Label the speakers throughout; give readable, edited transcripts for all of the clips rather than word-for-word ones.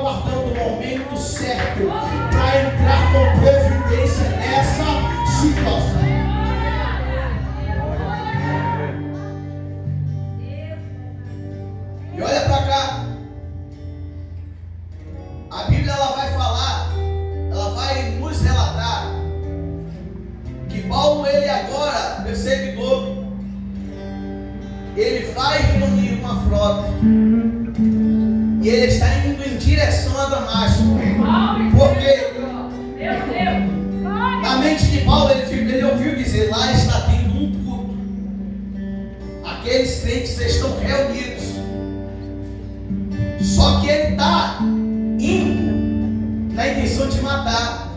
Speaker 1: aguardando o momento certo para entrar com providência nessa situação. E olha para cá. A Bíblia ela vai falar, ela vai nos relatar que Paulo, ele agora, perseguidor, ele vai reunir uma frota e ele está indo em direção a Damasco. Porque na mente de Paulo ele ouviu dizer: lá está tendo um culto, aqueles crentes estão reunidos. Só que ele está indo na intenção de matar.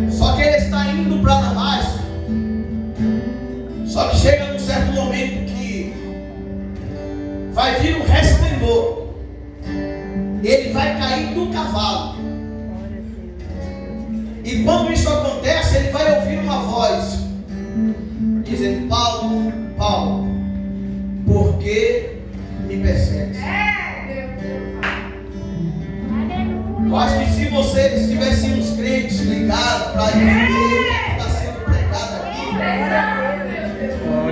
Speaker 1: Só que ele está indo para Damasco. Só que chega num certo momento que vai vir um resplendor. Ele vai cair do cavalo. E quando isso acontece, ele vai ouvir uma voz dizendo: Paulo, Paulo, por que me persegues? Eu acho que se vocês tivessem uns crentes ligados para entender o que está sendo pregado aqui,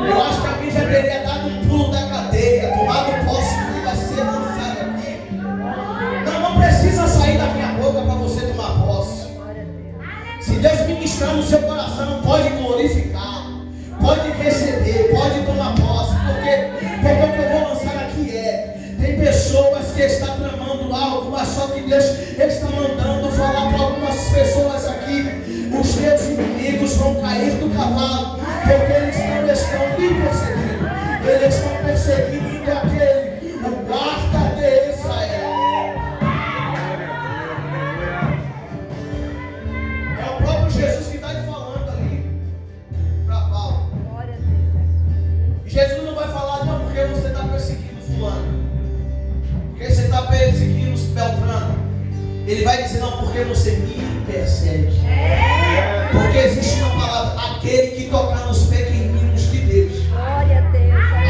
Speaker 1: eu acho que alguém já teria dado um pulo da cadeia, tomado posse do que vai ser lançado aqui. Não precisa sair da minha boca para você tomar posse. Se Deus ministrar no seu coração, pode glorificar, pode receber, pode tomar posse, porque o que eu vou lançar aqui tem pessoas que estão tramando algo, mas só que Deus está mandando falar para algumas pessoas aqui: os seus inimigos vão cair do cavalo, porque eles não estão me perseguindo, eles estão perseguindo aquele, o guarda de Israel. É o próprio Jesus que está te falando ali para Paulo. E Jesus não vai falar: não, porque você está perseguindo fulano, porque você está perseguindo os Beltrano. Ele vai dizer: não, porque você me persegue. Porque existe uma palavra: aquele que tocar nos pequeninos de Deus,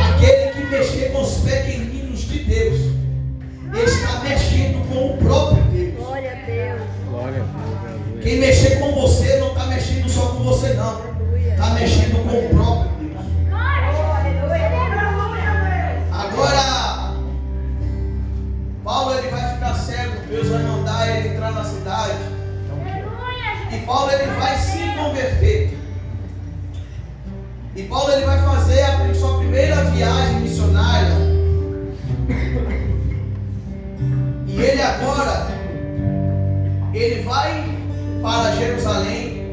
Speaker 1: aquele que mexer com os pequeninos de Deus, está mexendo com o próprio Deus. Quem mexer com você não está mexendo só com você, não, está mexendo com o próprio Deus. Agora Paulo ele vai ficar cego, Deus vai mandar ele entrar na cidade. E Paulo ele vai se converter. E Paulo ele vai fazer a sua primeira viagem missionária. E ele agora, ele vai para Jerusalém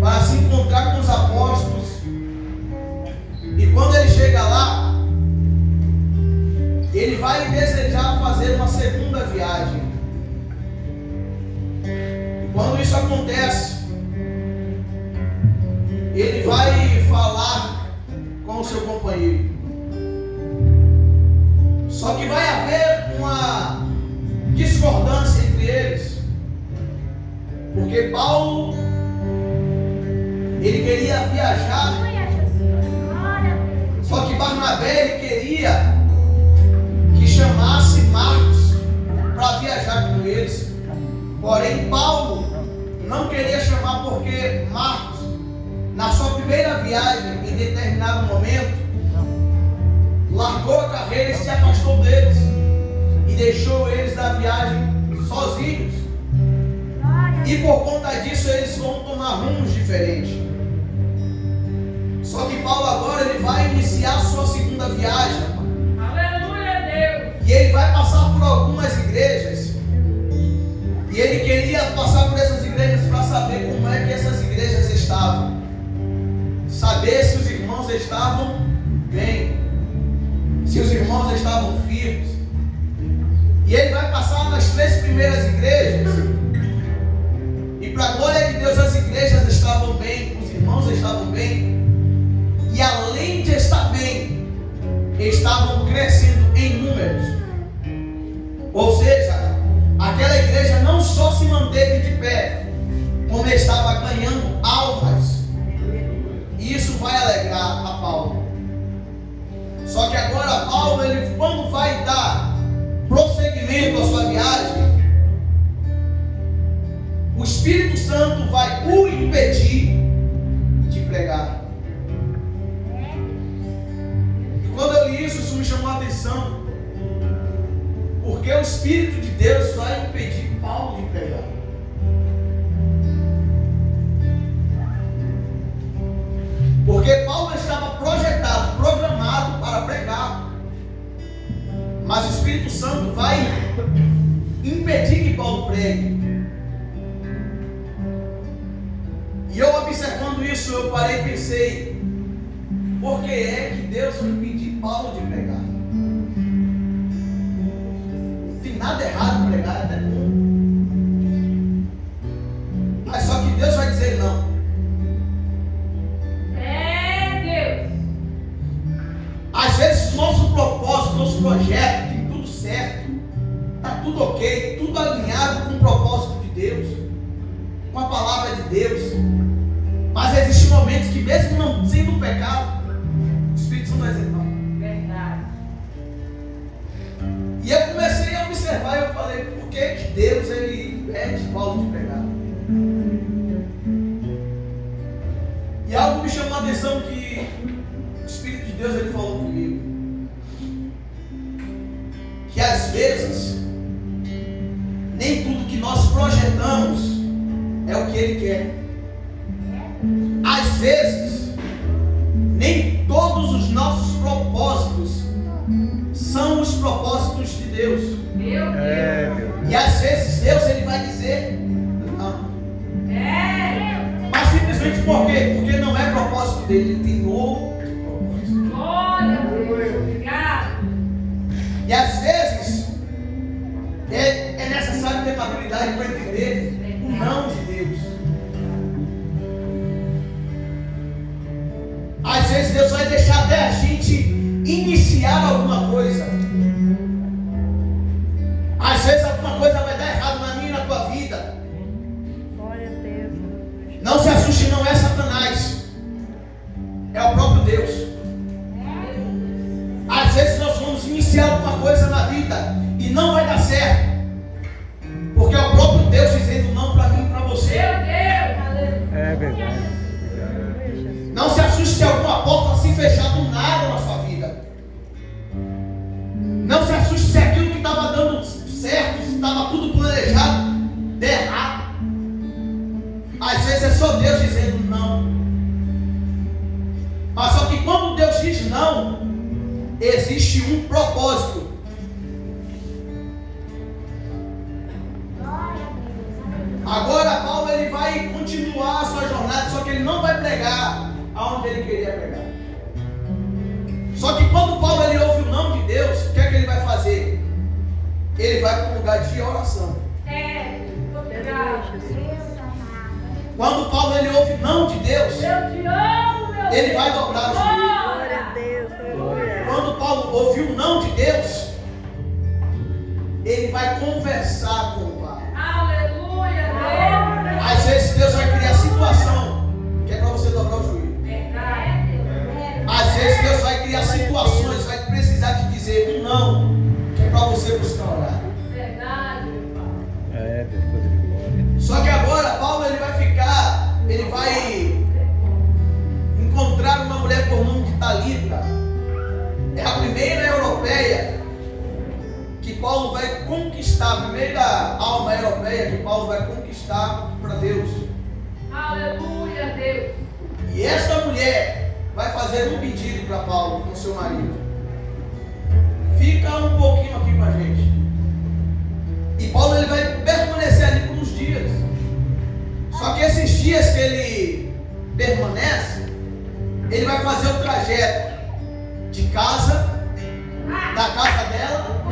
Speaker 1: para se encontrar com os apóstolos. E quando ele chega lá, ele vai desejar fazer uma segunda viagem. E quando isso acontece, ele vai falar com o seu companheiro. Só que vai haver uma discordância entre eles, porque Paulo ele queria viajar, só que Barnabé ele queria que chamasse Marcos para viajar com eles. Porém Paulo não queria chamar, porque Marcos, na sua primeira viagem, em determinado momento, largou a carreira e se afastou deles e deixou eles na viagem sozinhos. E por conta disso eles vão tomar rumos diferentes. Só que Paulo agora ele vai iniciar a sua segunda viagem.
Speaker 2: Aleluia, Deus!
Speaker 1: E ele vai passar por algumas igrejas. E ele queria passar por essas igrejas para saber como é que essas igrejas estavam. Saber se os irmãos estavam bem, se os irmãos estavam firmes. E ele vai passar nas 3 primeiras igrejas. E para a glória de Deus, as igrejas estavam bem, os irmãos estavam bem. E além de estar bem, estavam crescendo em números. Ou seja, aquela igreja não só se manteve de pé, como estava ganhando almas. E isso vai alegrar a Paulo. Só que agora Paulo, ele, quando vai dar prosseguimento isso me chamou a atenção. Porque o Espírito de Deus vai impedir Paulo de pregar. Porque Paulo estava projetado, programado para pregar. Mas o Espírito Santo vai impedir que Paulo pregue. E eu observando isso, eu parei e pensei: por que é que Deus vai impedir Paulo de pregar? Não tem nada errado em pregar, é até bom. Mas só que Deus vai dizer não. Às vezes nosso propósito, nosso projeto, tem tudo certo, está tudo ok, tudo alinhado com o propósito de Deus, com a palavra de Deus. Mas existem momentos que, mesmo não sendo pecado, o Espírito Santo vai dizer não.
Speaker 2: Verdade.
Speaker 1: E eu comecei a observar e eu falei: por que Deus ele impede Paulo de pregar? E algo me chamou a atenção que o Espírito de Deus ele falou comigo, que às vezes nem tudo que nós projetamos é o que Ele quer. Às vezes nem todos os nossos propósitos são os propósitos de Deus.
Speaker 2: Meu Deus.
Speaker 1: E às vezes Deus ele vai dizer não. Mas simplesmente por quê? Porque não é propósito dele, ele tem outro propósito.
Speaker 2: Glória a Deus. Obrigado.
Speaker 1: E às vezes é necessário ter maturidade para entender o não de Deus. Às vezes Deus vai deixar até a gente iniciar alguma coisa. Às vezes alguma coisa vai dar errado na minha e na tua vida. Não se assuste, não é Satanás, é o próprio Deus. Às vezes nós vamos iniciar alguma coisa na vida e não vai dar certo, porque é o próprio Deus dizendo não para mim e para você.
Speaker 2: Meu Deus.
Speaker 3: É verdade.
Speaker 1: Não se assuste se alguma porta se fechar do nada na sua vida. Não se assuste se aquilo que estava dando certo, se estava tudo planejado, der errado. Às vezes é só Deus dizendo não. Mas só que quando Deus diz não, existe um propósito. Agora Paulo ele vai continuar a sua jornada, só que ele não vai pregar aonde ele queria pregar. Só que quando Paulo ele ouve o não de Deus, o que é que ele vai fazer? Ele vai para um lugar de oração. Quando Paulo ele ouve não de Deus,
Speaker 2: Eu te amo, meu
Speaker 1: ele vai dobrar os joelhos. Quando Paulo ouviu o não de Deus, ele vai conversar com o Pai.
Speaker 2: Aleluia, Deus.
Speaker 1: Às vezes Deus vai criar situação que é para você dobrar o joelho.
Speaker 2: Verdade.
Speaker 1: Às vezes Deus vai criar situações, vai precisar te dizer um não, que é para você buscar orar.
Speaker 2: Verdade, meu Pai.
Speaker 3: É, Deus, coisa de glória.
Speaker 1: Só que agora Paulo ele vai encontrar uma mulher por nome de Talita. É a primeira europeia que Paulo vai conquistar, a primeira alma europeia que Paulo vai conquistar para Deus.
Speaker 2: Aleluia, Deus.
Speaker 1: E esta mulher vai fazer um pedido para Paulo com seu marido. Fica um pouquinho aqui com a gente. E Paulo ele vai permanecer ali por uns dias. Só que esses dias que ele permanece, ele vai fazer o trajeto de casa, da casa dela,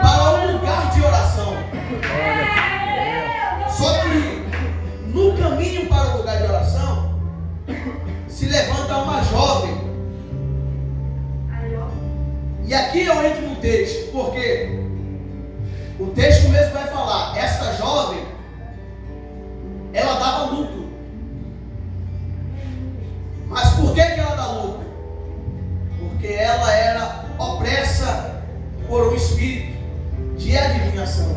Speaker 1: para um lugar de oração. Só que no caminho para o lugar de oração, se levanta uma jovem. E aqui eu entro no texto, porque o texto mesmo vai falar, essa jovem, ela dava lucro. Mas por que ela dá lucro? Porque ela era opressa por um espírito de adivinhação.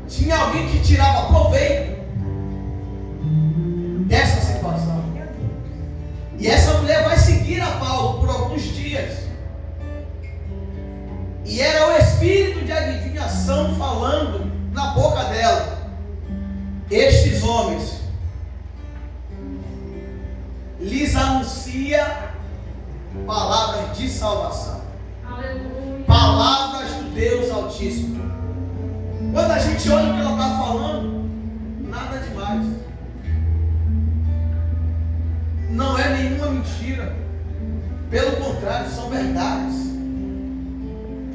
Speaker 1: Tinha alguém que tirava proveito dessa situação. E essa mulher vai seguir a Paulo por alguns dias. estes homens lhes anuncia palavras de salvação.
Speaker 2: Aleluia.
Speaker 1: Palavras do Deus Altíssimo. Quando a gente olha o que ela está falando, nada demais. Não é nenhuma mentira. Pelo contrário, são verdades.